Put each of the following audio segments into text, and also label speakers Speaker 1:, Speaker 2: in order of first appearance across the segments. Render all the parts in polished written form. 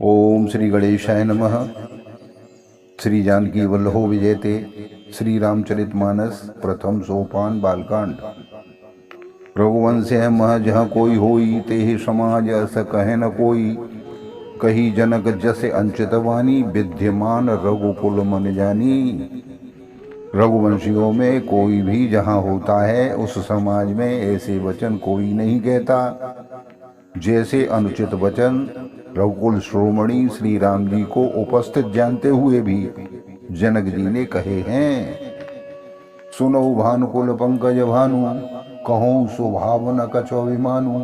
Speaker 1: ओम श्री गणेशाय नमः। श्री जानकी वल्लभो विजयते। श्री रामचरितमानस प्रथम सोपान बालकांड। रघुवंश मह जहाँ कोई होई, तेहि समाज अस कहे न कोई। कही जनक जस अंचित वाणी, विद्यमान रघुकुल मन जानी। रघुवंशियों में कोई भी जहाँ होता है, उस समाज में ऐसे वचन कोई नहीं कहता जैसे अनुचित वचन रघुकुल श्रोमणी श्री राम जी को उपस्थित जानते हुए भी जनक जी ने कहे हैं। सुनो भानुकुल पंकज भानु, कहूँ स्वभाव न कछु अभिमानु।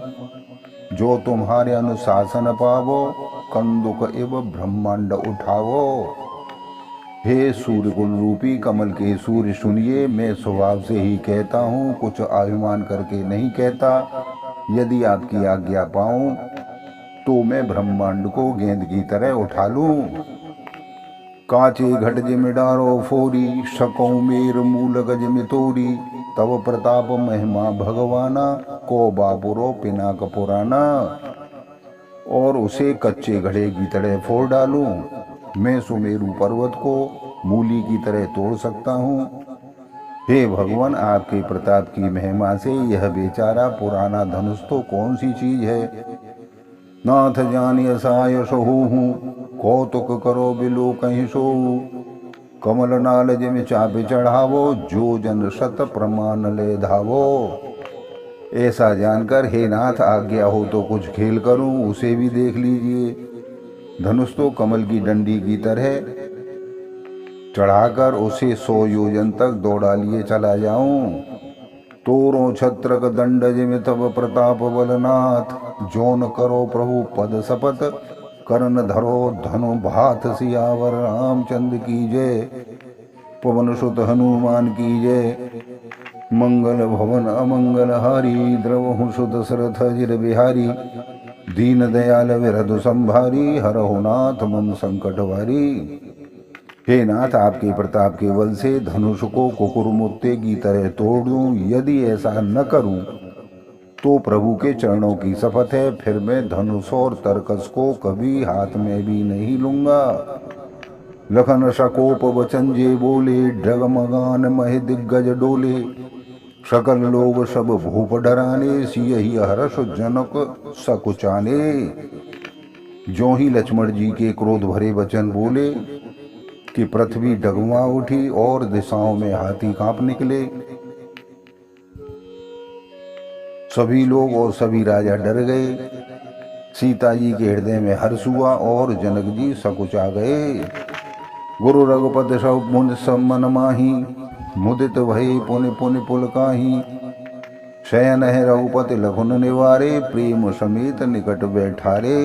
Speaker 1: जो तुम्हारे अनुशासन पावो, कंदुक एव ब्रह्मांड उठावो। हे सूर्यकुल रूपी कमल के सूर्य सुनिए, मैं स्वभाव से ही कहता हूँ, कुछ अभिमान करके नहीं कहता। यदि आपकी आज्ञा पाऊं तो मैं ब्रह्मांड को गेंद की तरह उठा लूं। काचे घट जिम डारो फोरी, शकौ मेर मूल गज में तोरी। तब प्रताप महिमा भगवाना, को बापुरो पिनाक पुराना। और उसे कच्चे घड़े की तरह फोड़ डालूं। मैं सुमेरु पर्वत को मूली की तरह तोड़ सकता हूँ। हे भगवान, आपके प्रताप की महिमा से यह बेचारा पुराना धनुष तो कौन सी चीज है। नाथ जान यसाय सोहूँ, कौतुक करो बिलो कहीं सोऊ। कमल नाल जिम चापे चढ़ावो, जो जन शत प्रमाण ले धावो। ऐसा जानकर हे नाथ, आज्ञा हो तो कुछ खेल करूं, उसे भी देख लीजिए। धनुष तो कमल की डंडी की तरह चढ़ाकर उसे 100 योजन तक दौड़ा लिए चला जाऊं। तोरो छत्रक दंड जिम तब प्रताप बलनाथ। जोन करो प्रभु पद शपथ, करण धरो धनु भात। सियावर रामचंद्र की जय, पवन सुत हनुमान की जय। मंगल भवन अमंगल हारी, द्रवहु सुत सरथ जिर बिहारी। दीन दयाल विरधु संभारी, हरहु नाथ मम संकट वारी। हे नाथ, आपके प्रताप के बल से धनुष को कुकुरमुत्ते की तरह तोड़ दूं। यदि ऐसा न करूं तो प्रभु के चरणों की शपथ है, फिर मैं धनुष और तरकस को कभी हाथ में भी नहीं लूंगा। लखन शकोप वचन जे बोले, डगमगान मह दिग्गज डोले। सकल लोग सब भूप डराने, सियहि हर्ष जनक सकुचाने। जो ही लक्ष्मण जी के क्रोध भरे वचन बोले कि पृथ्वी डगमगा उठी और दिशाओं में हाथी कांप निकले। सभी लोग और सभी राजा डर गए। सीता जी के हृदय में हर्ष हुआ और जनक जी सकुचा गए। गुरु रघुपति सब मुन सब मन माही, मुदित भये पुनि पुनि पुलकाही। शयन है रघुपति लखुन निवारे, प्रेम समेत निकट बैठारे।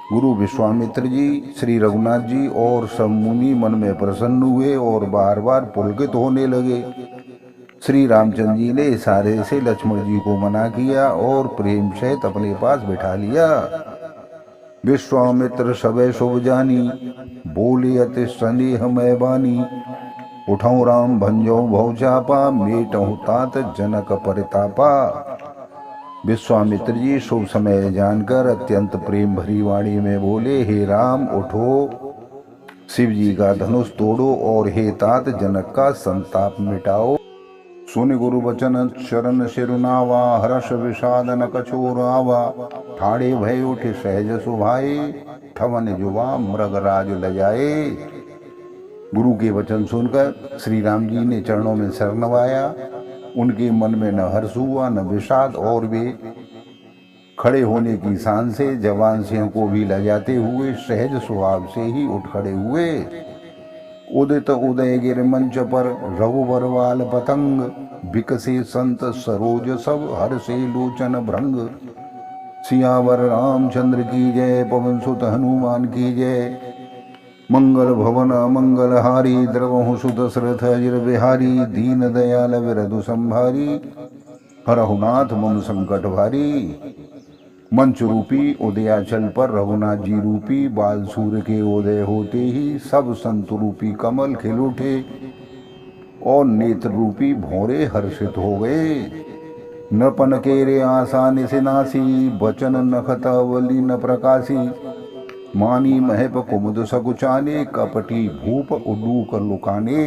Speaker 1: गुरु विश्वामित्र जी, श्री रघुनाथ जी और सब मुनि मन में प्रसन्न हुए और बार बार पुलकित होने लगे। श्री रामचंद्र जी ने इशारे से लक्ष्मण जी को मना किया और प्रेम सहित अपने पास बिठा लिया। विश्वामित्र सबे शुभ जानी, बोले अति स्नेह मय बानी। उठौ राम भंजो भव चापा, मेटहु तात जनक परितापा। विश्वामित्र जी शुभ समय जानकर अत्यंत प्रेम भरी वाणी में बोले, हे राम उठो, शिव जी का धनुष तोड़ो और हे तात जनक का संताप मिटाओ। सुन गुरु वचन शरण सिरुनावा, हर्ष विषाद न कछोर आवा। ठाड़े भय उठे सहज सुभाए, ठवन जुवा मृगराज लजाए। गुरु के वचन सुनकर श्री राम जी ने चरणों में सिर नवाया। उनके मन में न हर्ष हुआ न विषाद, और वे खड़े होने की शान से जवान सिंह को भी लजाते हुए सहज स्वभाव से ही उठ खड़े हुए। उदित उदय गिर मंच पर, रघुवर वाल पतंग। बिकसे संत सरोज सब, हर्षे लोचन भृंग। सियावर रामचंद्र की जय, पवन सुत हनुमान की जय। मंगल भवन मंगल हारी, द्रवहु सुत सरथ अजिर बिहारी। दीन दयाल विरधु संभारी, हरहु नाथ मम संकट भारी। मंच रूपी उदयाचल पर रघुनाथ जी रूपी बाल सूर्य के उदय होते ही सब संत रूपी कमल खिल उठे और नेत्र रूपी भौरे हर्षित हो गए। नृपन केरे आशा निशिनासी, बचन नखत अवली न प्रकाशी। मानी महप कुमुद सकुचाने, कपटी भूप उडूक लुकाने।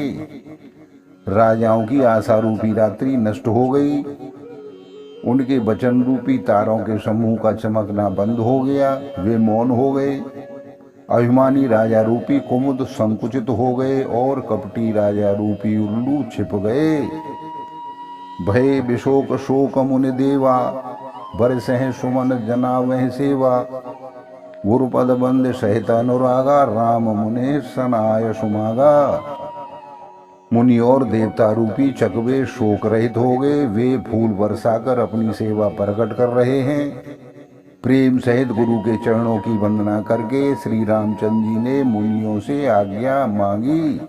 Speaker 1: राजाओं की आशा रूपी रात्रि नष्ट हो गई। उनके वचन रूपी तारों के समूह का चमकना बंद हो गया, वे मौन हो गए। अभिमानी राजा रूपी कुमुद संकुचित हो गए और कपटी राजा रूपी उल्लू छिप गए। भय विशोक शोक मुनि देवा, बरसह सुमन जना वह सेवा। गुरुपद बंद सहित अनुरागा, राम मुनि सनाय सुमागा। मुनि और देवता रूपी चकवे शोक रहित हो गए, वे फूल बरसाकर अपनी सेवा प्रकट कर रहे हैं। प्रेम सहित गुरु के चरणों की वंदना करके श्री रामचंद्र जी ने मुनियों से आज्ञा मांगी।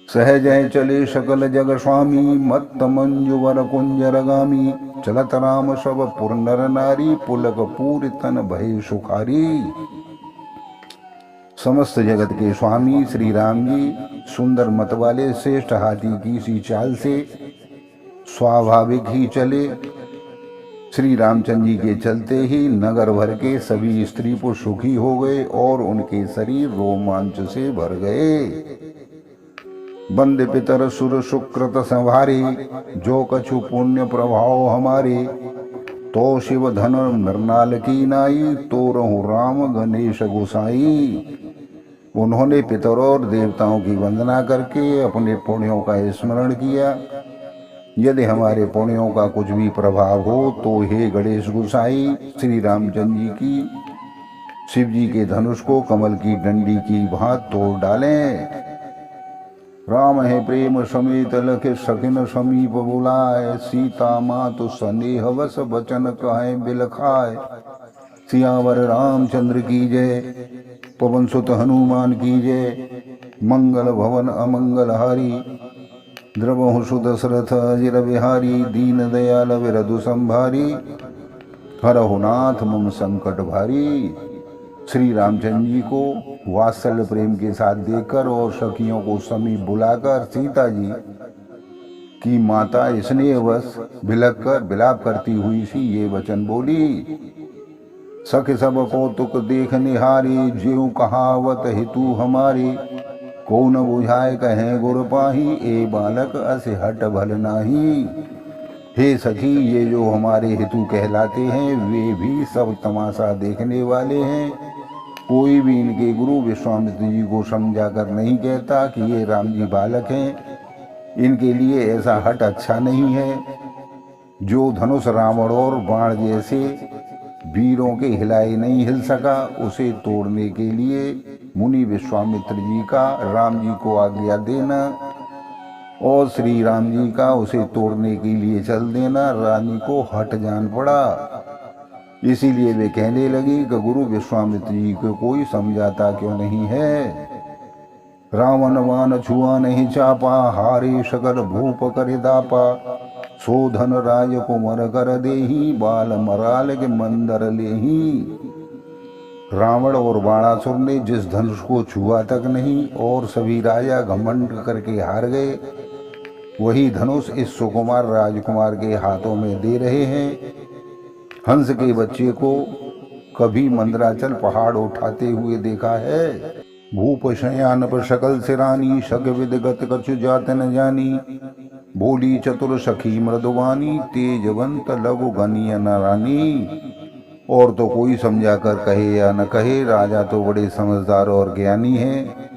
Speaker 1: सहज चले सकल जग स्वामी, मत्त मंजुवर कुंजरगामी। चलत राम सब पुर नर नारी, पुलक पूर तन भय सुखारी। समस्त जगत के स्वामी श्री राम जी सुंदर मत वाले श्रेष्ठ हाथी की सी चाल से स्वाभाविक ही चले। श्री रामचंद्र जी के चलते ही नगर भर के सभी स्त्री पुरुष सुखी हो गए और उनके शरीर रोमांच से भर गए। बंद पितर सुर सुकृत संभारे, जो कछु पुण्य प्रभाव हमारे। तो शिव धन नरनाल की नाई, तो रहु राम गणेश गोसाई। उन्होंने पितरों और देवताओं की वंदना करके अपने पुण्यों का स्मरण किया। यदि हमारे पुण्यों का कुछ भी प्रभाव हो तो हे गणेश गोसाई, श्री रामचंद्र जी की शिव जी के धनुष को कमल की डंडी की भांति तोड़ डालें। राम है प्रेम समेत लख सकिन समीप बुलाए। सीता मातु स्नेह वस बचन कहे बिलखाए। सियावर रामचंद्र की जय, पवन सुत हनुमान की जय। मंगल भवन अमंगल हारी, द्रवहु सुदशरथ अजिर बिहारी। दीन दयाल विरधु संभारी, हरहु नाथ मम संकट भारी। श्री रामचंद्र जी को वात्सल्य प्रेम के साथ देखकर और सखियों को समीप बुलाकर सीता जी की माता स्नेहवश बिलक कर विलाप करती हुई सी ये वचन बोली। सख सब कौतुक देख निहारी, ज्यों कहावत हेतु हमारी। को न बुझाए कहें गुर पाही, ए बालक अस हट भल नाही। हे सखी, ये जो हमारे हेतु कहलाते हैं वे भी सब तमाशा देखने वाले हैं। कोई भी इनके गुरु विश्वामित्र जी को समझा कर नहीं कहता कि ये राम जी बालक हैं। इनके लिए ऐसा हट अच्छा नहीं है। जो धनुष रावण और बाण जैसे वीरों के हिलाए नहीं हिल सका, उसे तोड़ने के लिए मुनि विश्वामित्र जी का राम जी को आज्ञा देना और श्री राम जी का उसे तोड़ने के लिए चल देना रानी को हट जान पड़ा। इसीलिए वे कहने लगी कि गुरु विश्वामित्र जी को कोई समझाता क्यों नहीं है। रावण वान छुआ नहीं चापा, हारे सकल भूप कर दापा। सोधन राज कुमर कर देही, बाल मराल के मंदर लेही। रावण और बाणासुर ने जिस धनुष को छुआ तक नहीं और सभी राजा घमंड करके हार गए, वही धनुष इस सुकुमार राजकुमार के हाथों में दे रहे हैं। हंस के बच्चे को कभी मंदराचल पहाड़ उठाते हुए देखा है। भूप शयान पर शकल सिरानी, शग विदगत कछु जात न जानी। बोली चतुर सखी मृदुवानी, तेजवंत लघु गनिय न रानी। और तो कोई समझा कर कहे या न कहे, राजा तो बड़े समझदार और ज्ञानी हैं।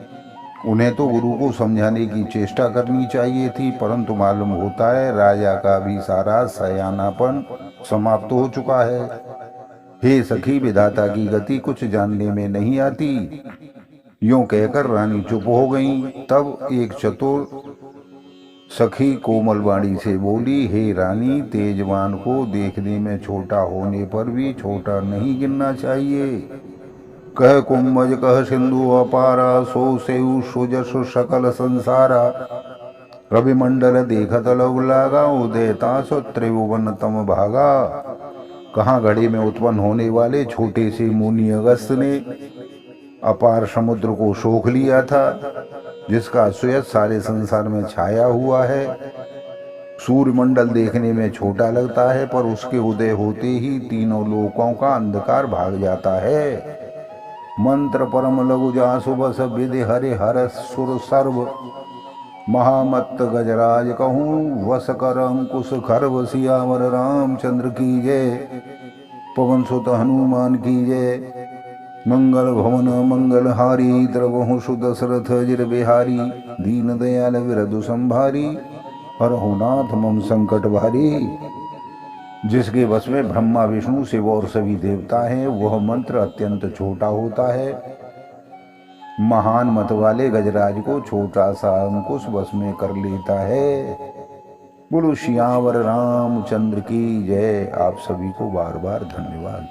Speaker 1: उन्हें तो गुरु को समझाने की चेष्टा करनी चाहिए थी, परंतु मालूम होता है राजा का भी सारा सयानापन समाप्त हो चुका है। हे सखी, विधाता की गति कुछ जानने में नहीं आती। यूं कहकर रानी चुप हो गईं। तब एक चतुर सखी कोमल वाणी से बोली, हे रानी, तेजवान को देखने में छोटा होने पर भी छोटा नहीं गिनना चाहिए। कह कुंभज कह सिंधु अपारा, सो सेउ सुजस सकल संसारा। रवि मंडल देखत लघु लागा, उदयता सो त्रिभुवन तम भागा। कहाँ घड़े में उत्पन्न होने वाले छोटे से मुनि अगस्त ने अपार समुद्र को सोख लिया था, जिसका सुयस सारे संसार में छाया हुआ है। सूर्यमंडल देखने में छोटा लगता है, पर उसके उदय होते ही तीनों लोकों का अंधकार भाग जाता है। मंत्र परम लघु जासु बस विधि हरि हर सुर सर्व महामत्त गजराज कहूँ वस कर अंकुश खरव सियावर रामचंद्र की जय। पवन सुत हनुमान की जय। मंगल भवन मंगल हारी द्रवहु सुदशरथ जिर बिहारी दीन दयाल विरधु संभारी हरहु नाथ मम संकट भारी। जिसके वश में ब्रह्मा विष्णु शिव और सभी देवता हैं वह मंत्र अत्यंत छोटा होता है। महान मत वाले गजराज को छोटा सा अंकुश वश में कर लेता है। बोलो सियावर रामचंद्र की जय। आप सभी को बार बार धन्यवाद।